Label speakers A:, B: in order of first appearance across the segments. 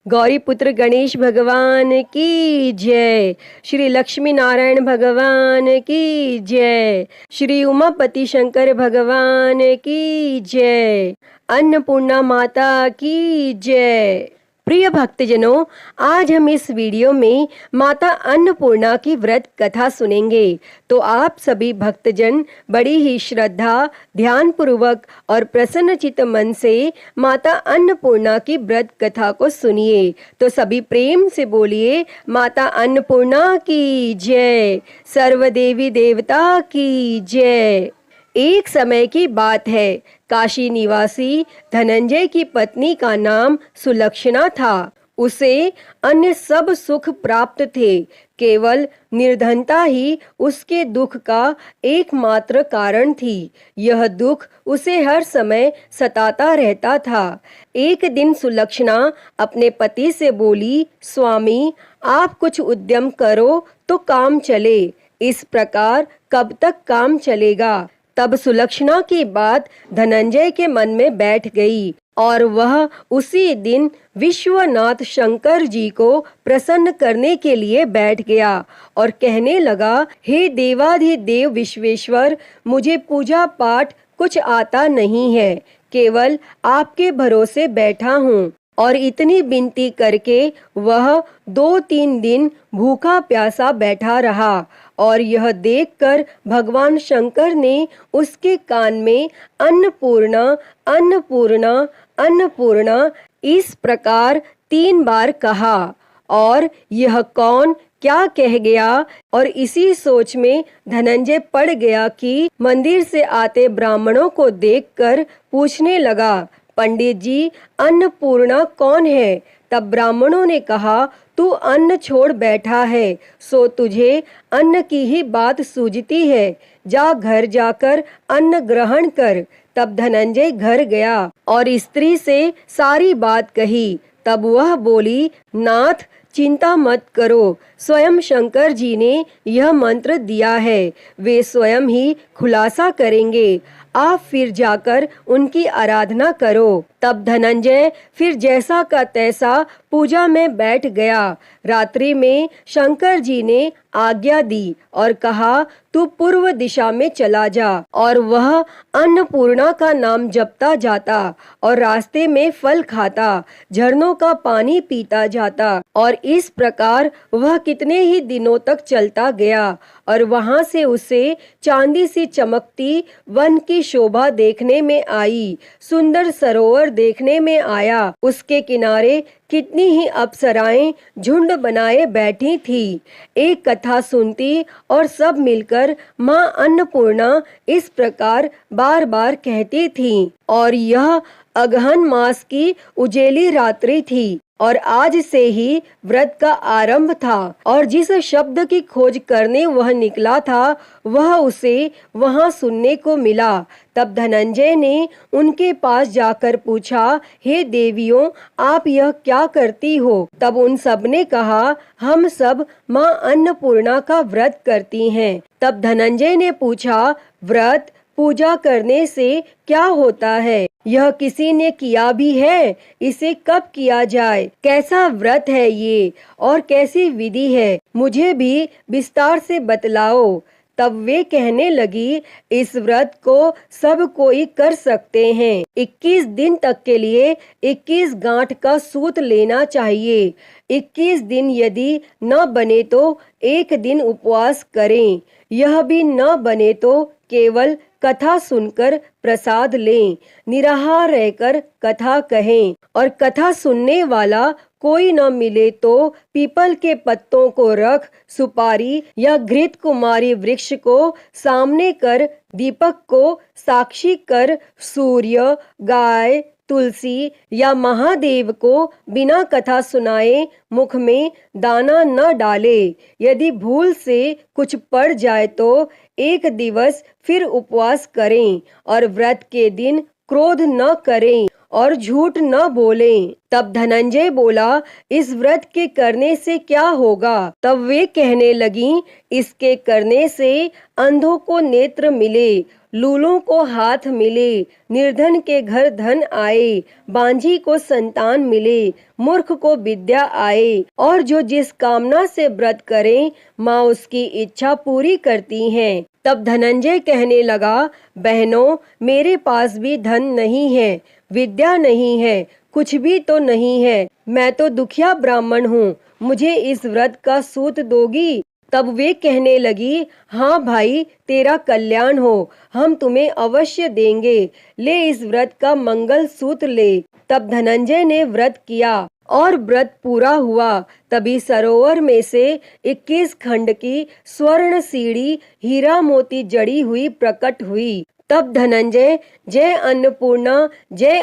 A: गौरी पुत्र गणेश भगवान की जय। श्री लक्ष्मी नारायण भगवान की जय। श्री उमापति शंकर भगवान की जय। अन्नपूर्णा माता की जय। प्रिय भक्तजनों, आज हम इस वीडियो में माता अन्नपूर्णा की व्रत कथा सुनेंगे। तो आप सभी भक्तजन बड़ी ही श्रद्धा, ध्यान पूर्वक और प्रसन्नचित्त मन से माता अन्नपूर्णा की व्रत कथा को सुनिए। तो सभी प्रेम से बोलिए, माता अन्नपूर्णा की जय, सर्व देवी देवता की जय। एक समय की बात है, काशी निवासी धनंजय की पत्नी का नाम सुलक्षणा था। उसे अन्य सब सुख प्राप्त थे, केवल निर्धनता ही उसके दुख का एकमात्र कारण थी। यह दुख उसे हर समय सताता रहता था। एक दिन सुलक्षणा अपने पति से बोली, स्वामी, आप कुछ उद्यम करो तो काम चले। इस प्रकार कब तक काम चलेगा? तब सुलक्षणा की बात धनंजय के मन में बैठ गई और वह उसी दिन विश्वनाथ शंकर जी को प्रसन्न करने के लिए बैठ गया और कहने लगा, हे देवाधिदेव विश्वेश्वर, मुझे पूजा पाठ कुछ आता नहीं है, केवल आपके भरोसे बैठा हूँ। और इतनी विनती करके वह 2-3 दिन भूखा प्यासा बैठा रहा और यह देखकर भगवान शंकर ने उसके कान में अन्नपूर्णा अन्नपूर्णा अन्नपूर्णा इस प्रकार 3 बार कहा। और यह कौन क्या कह गया? और इसी सोच में धनंजय पड़ गया कि मंदिर से आते ब्राह्मणों को देखकर पूछने लगा, पंडित जी, अन्नपूर्णा कौन है? तब ब्राह्मणों ने कहा, तू अन्न छोड़ बैठा है, सो तुझे अन्न की ही बात सूझती है। जा घर जाकर अन्न ग्रहण कर। तब धनंजय घर गया और स्त्री से सारी बात कही। तब वह बोली, नाथ, चिंता मत करो, स्वयं शंकर जी ने यह मंत्र दिया है, वे स्वयं ही खुलासा करेंगे। आप फिर जाकर उनकी आराधना करो। तब धनंजय फिर जैसा का तैसा पूजा में बैठ गया। रात्रि में शंकर जी ने आज्ञा दी और कहा, तू पूर्व दिशा में चला जा। और वह अन्नपूर्णा का नाम जपता जाता और रास्ते में फल खाता, झरनों का पानी पीता जाता। और इस प्रकार वह कितने ही दिनों तक चलता गया और वहां से उसे चांदी सी चमकती वन की शोभा देखने में आई, सुंदर सरोवर देखने में आया। उसके किनारे कितनी ही अप्सराएं झुंड बनाए बैठी थी, एक कथा सुनती और सब मिलकर माँ अन्नपूर्णा इस प्रकार बार बार कहती थी। और यह अगहन मास की उजेली रात्रि थी और आज से ही व्रत का आरंभ था। और जिस शब्द की खोज करने वह निकला था, वह उसे वहां सुनने को मिला। तब धनंजय ने उनके पास जाकर पूछा, हे देवियों, आप यह क्या करती हो? तब उन सब ने कहा, हम सब माँ अन्नपूर्णा का व्रत करती हैं। तब धनंजय ने पूछा, व्रत पूजा करने से क्या होता है? यह किसी ने किया भी है? इसे कब किया जाए? कैसा व्रत है ये और कैसी विधि है? मुझे भी विस्तार से बतलाओ। तब वे कहने लगी, इस व्रत को सब कोई कर सकते हैं। 21 दिन तक के लिए 21 गांठ का सूत लेना चाहिए। 21 दिन यदि न बने तो एक दिन उपवास करें। यह भी न बने तो केवल कथा सुनकर प्रसाद लें, निराहार रहकर कथा कहें। और कथा सुनने वाला कोई न मिले तो पीपल के पत्तों को रख, सुपारी या घृत कुमारी वृक्ष को सामने कर, दीपक को साक्षी कर, सूर्य, गाय, तुलसी या महादेव को बिना कथा सुनाए मुख में दाना न डाले। यदि भूल से कुछ पड़ जाए तो एक दिवस फिर उपवास करें और व्रत के दिन क्रोध न करें और झूठ न बोलें। तब धनंजय बोला, इस व्रत के करने से क्या होगा? तब वे कहने लगीं, इसके करने से अंधों को नेत्र मिले, लूलों को हाथ मिले, निर्धन के घर धन आए, बांझी को संतान मिले, मूर्ख को विद्या आए, और जो जिस कामना से व्रत करें माँ उसकी इच्छा पूरी करती हैं। तब धनंजय कहने लगा, बहनों, मेरे पास भी धन नहीं है, विद्या नहीं है, कुछ भी तो नहीं है, मैं तो दुखिया ब्राह्मण हूँ, मुझे इस व्रत का सूत दोगी? तब वे कहने लगी, हाँ भाई, तेरा कल्याण हो, हम तुम्हें अवश्य देंगे, ले इस व्रत का मंगल सूत्र ले। तब धनंजय ने व्रत किया और व्रत पूरा हुआ। तभी सरोवर में से 21 खंड की स्वर्ण सीढ़ी हीरा मोती जड़ी हुई प्रकट हुई। तब धनंजय जय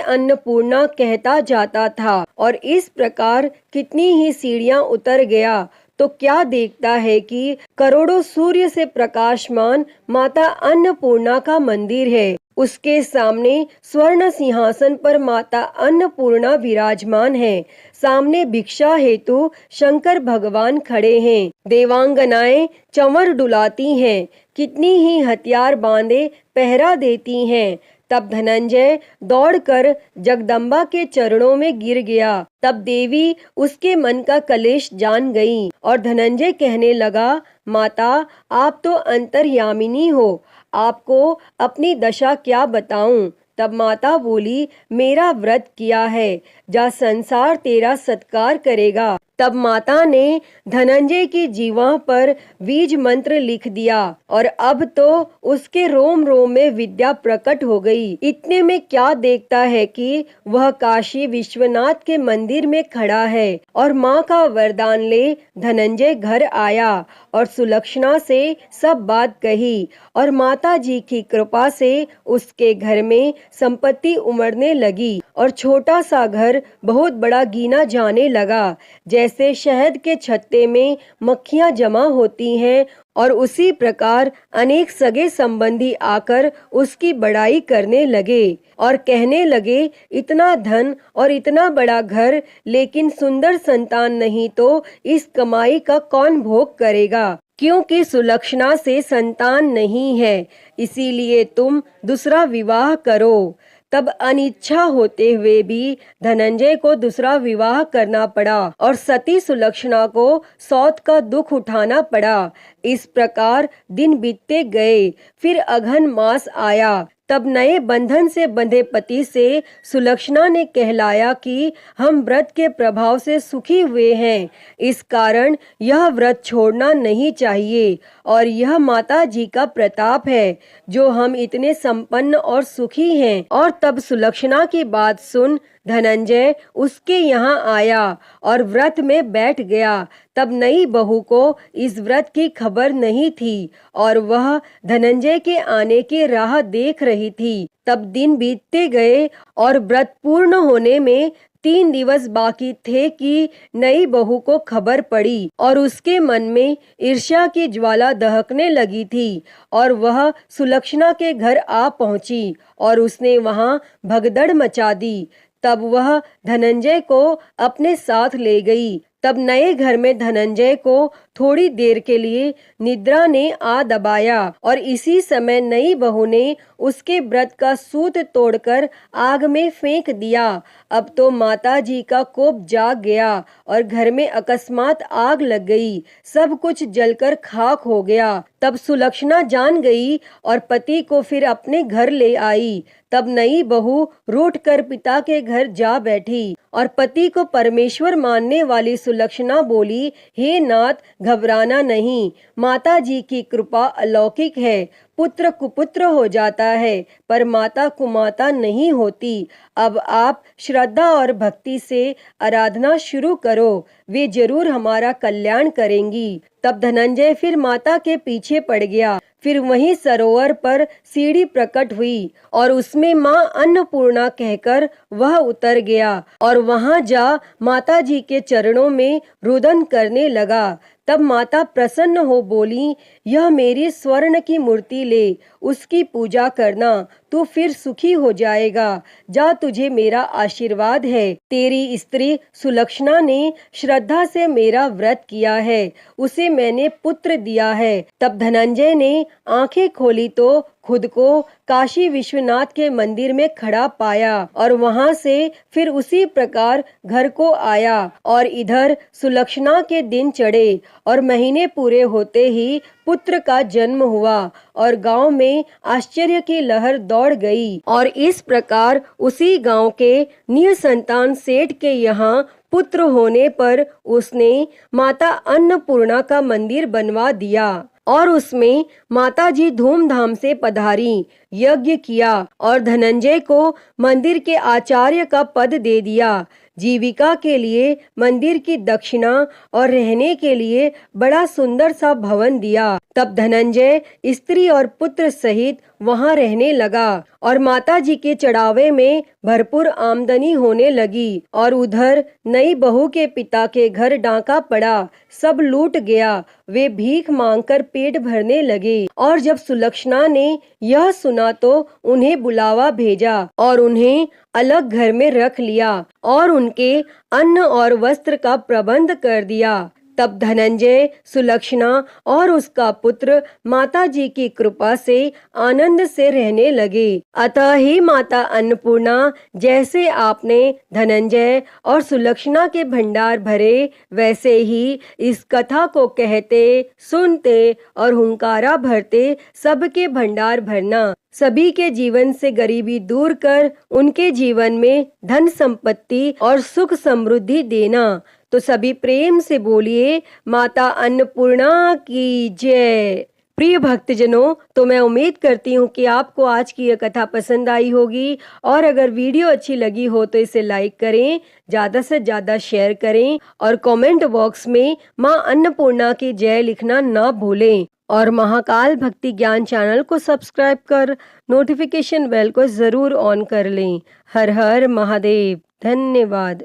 A: अन्नपूर्णा कहता जाता था और इस प्रकार कितनी ही सीढ़ियां उतर गया तो क्या देखता है कि करोड़ों सूर्य से प्रकाशमान माता अन्नपूर्णा का मंदिर है। उसके सामने स्वर्ण सिंहासन पर माता अन्नपूर्णा विराजमान है। सामने भिक्षा हेतु शंकर भगवान खड़े हैं। देवांगनाएं चंवर डुलाती हैं, कितनी ही हथियार बांधे पहरा देती हैं। तब धनंजय दौड़कर जगदम्बा के चरणों में गिर गया। तब देवी उसके मन का कलेश जान गई और धनंजय कहने लगा, माता, आप तो अंतर्यामिनी हो, आपको अपनी दशा क्या बताऊं? तब माता बोली, मेरा व्रत किया है, जा संसार तेरा सत्कार करेगा। तब माता ने धनंजय की जीवा पर बीज मंत्र लिख दिया और अब तो उसके रोम रोम में विद्या प्रकट हो गई। इतने में क्या देखता है कि वह काशी विश्वनाथ के मंदिर में खड़ा है और माँ का वरदान ले धनंजय घर आया और सुलक्षणा से सब बात कही और माता जी की कृपा से उसके घर में संपत्ति उमड़ने लगी और छोटा सा घर बहुत बड़ा गिना जाने लगा। जैसे शहद के छत्ते में मक्खियां जमा होती हैं और उसी प्रकार अनेक सगे संबंधी आकर उसकी बड़ाई करने लगे और कहने लगे, इतना धन और इतना बड़ा घर, लेकिन सुंदर संतान नहीं तो इस कमाई का कौन भोग करेगा? क्योंकि सुलक्षणा से संतान नहीं है, इसीलिए तुम दूसरा विवाह करो। तब अनिच्छा होते हुए भी धनंजय को दूसरा विवाह करना पड़ा और सती सुलक्षणा को सौत का दुख उठाना पड़ा। इस प्रकार दिन बीतते गए। फिर अघन मास आया। तब नए बंधन से बंधे पति से सुलक्षणा ने कहलाया कि हम व्रत के प्रभाव से सुखी हुए हैं, इस कारण यह व्रत छोड़ना नहीं चाहिए और यह माता जी का प्रताप है जो हम इतने संपन्न और सुखी हैं। और तब सुलक्षणा की बात सुन धनंजय उसके यहाँ आया और व्रत में बैठ गया। तब नई बहू को इस व्रत की खबर नहीं थी और वह धनंजय के आने की राह देख रही थी। तब दिन बीतते गए और व्रत पूर्ण होने में 3 दिवस बाकी थे कि नई बहू को खबर पड़ी और उसके मन में ईर्ष्या की ज्वाला दहकने लगी थी और वह सुलक्षणा के घर आ पहुंची और उसने वहां भगदड़ मचा दी। तब वह धनंजय को अपने साथ ले गई। तब नए घर में धनंजय को थोड़ी देर के लिए निद्रा ने आ दबाया और इसी समय नई बहू ने उसके व्रत का सूत तोड़कर आग में फेंक दिया। अब तो माता जी का कोप जाग गया और घर में अकस्मात आग लग गई, सब कुछ जलकर खाक हो गया। तब सुलक्षणा जान गई और पति को फिर अपने घर ले आई। तब नई बहू रूठ कर पिता के घर जा बैठी और पति को परमेश्वर मानने वाली सुलक्षणा बोली, हे नाथ, घबराना नहीं, माता जी की कृपा अलौकिक है। पुत्र कुपुत्र हो जाता है पर माता कुमाता नहीं होती। अब आप श्रद्धा और भक्ति से आराधना शुरू करो, वे जरूर हमारा कल्याण करेंगी। तब धनंजय फिर माता के पीछे पड़ गया। फिर वहीं सरोवर पर सीढ़ी प्रकट हुई और उसमें माँ अन्नपूर्णा कहकर वह उतर गया और वहां जा माता जी के चरणों में रुदन करने लगा। तब माता प्रसन्न हो बोली, यह मेरी स्वर्ण की मूर्ति ले, उसकी पूजा करना, तू फिर सुखी हो जाएगा। जा, तुझे मेरा आशीर्वाद है। तेरी स्त्री सुलक्षणा ने श्रद्धा से मेरा व्रत किया है, उसे मैंने पुत्र दिया है। तब धनंजय ने आंखें खोली तो खुद को काशी विश्वनाथ के मंदिर में खड़ा पाया और वहां से फिर उसी प्रकार घर को आया। और इधर सुलक्षणा के दिन चढ़े और महीने पूरे होते ही पुत्र का जन्म हुआ और गांव में आश्चर्य की लहर दौड़ गई। और इस प्रकार उसी गांव के निसंतान सेठ के यहाँ पुत्र होने पर उसने माता अन्नपूर्णा का मंदिर बनवा दिया और उसमें माताजी धूमधाम से पधारी, यज्ञ किया और धनंजय को मंदिर के आचार्य का पद दे दिया। जीविका के लिए मंदिर की दक्षिणा और रहने के लिए बड़ा सुंदर सा भवन दिया। तब धनंजय स्त्री और पुत्र सहित वहां रहने लगा और माताजी के चढ़ावे में भरपूर आमदनी होने लगी। और उधर नई बहू के पिता के घर डाका पड़ा, सब लूट गया। वे भीख मांगकर पेट भरने लगे। और जब सुलक्षणा ने यह सुना तो उन्हें बुलावा भेजा और उन्हें अलग घर में रख लिया और उनके अन्न और वस्त्र का प्रबंध कर दिया। तब धनंजय, सुलक्षणा और उसका पुत्र माताजी की कृपा से आनंद से रहने लगे। अतः ही माता अन्नपूर्णा, जैसे आपने धनंजय और सुलक्षणा के भंडार भरे, वैसे ही इस कथा को कहते, सुनते और हुंकारा भरते सबके भंडार भरना। सभी के जीवन से गरीबी दूर कर उनके जीवन में धन संपत्ति और सुख समृद्धि देना। तो सभी प्रेम से बोलिए, माता अन्नपूर्णा की जय। प्रिय भक्तजनों, तो मैं उम्मीद करती हूँ कि आपको आज की यह कथा पसंद आई होगी और अगर वीडियो अच्छी लगी हो तो इसे लाइक करें, ज़्यादा से ज़्यादा शेयर करें और कमेंट बॉक्स में माँ अन्नपूर्णा की जय लिखना ना भूलें। और महाकाल भक्ति ज्ञान चैनल को सब्सक्राइब कर नोटिफिकेशन बेल को ज़रूर ऑन कर लें। हर हर महादेव। धन्यवाद।